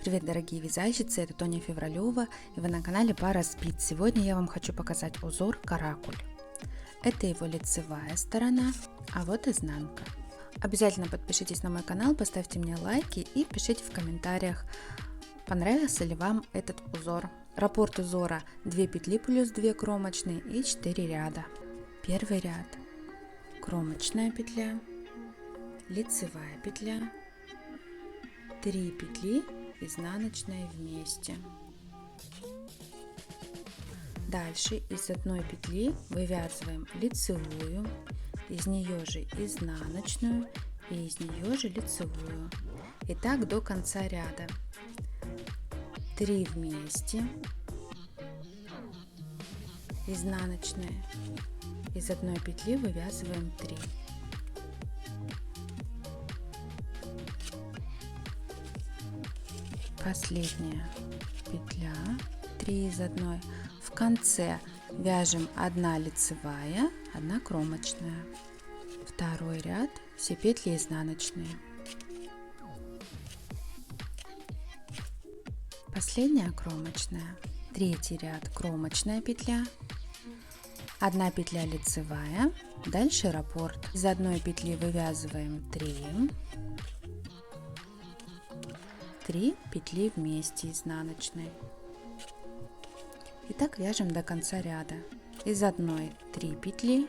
Привет, дорогие вязальщицы, это Тоня Февралева, и вы на канале Пара Спиц. Сегодня я вам хочу показать узор каракуль. Это его лицевая сторона, а вот изнанка. Обязательно подпишитесь на мой канал, поставьте мне лайки и пишите в комментариях, понравился ли вам этот узор. Раппорт узора 2 петли плюс 2 кромочные и 4 ряда. Первый ряд: кромочная петля, лицевая петля, 3 петли, изнаночная вместе. Дальше из одной петли вывязываем лицевую, из нее же изнаночную и из нее же лицевую. И так до конца ряда. 3 вместе, изнаночная, из одной петли вывязываем 3. Последняя петля, 3 из одной. В конце вяжем 1 лицевая, 1 кромочная. Второй ряд, все петли изнаночные. Последняя кромочная. Третий ряд, кромочная петля, 1 петля лицевая. Дальше раппорт. Из одной петли вывязываем 3 петли вместе изнаночной. И так вяжем до конца ряда. Из одной 3 петли,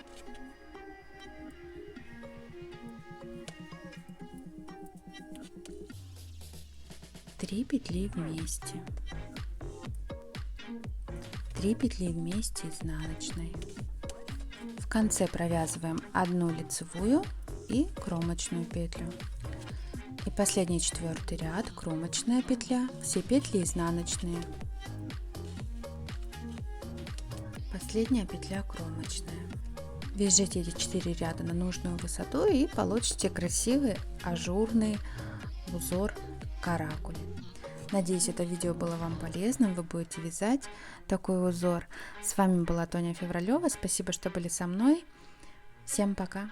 петли вместе, 3 петли вместе изнаночной. В конце провязываем 1 лицевую и кромочную петлю. И последний 4 ряд, кромочная петля, все петли изнаночные. Последняя петля кромочная. Вяжите эти 4 ряда на нужную высоту и получите красивый ажурный узор каракуль. Надеюсь, это видео было вам полезным, вы будете вязать такой узор. С вами была Тоня Февралева, спасибо, что были со мной. Всем пока!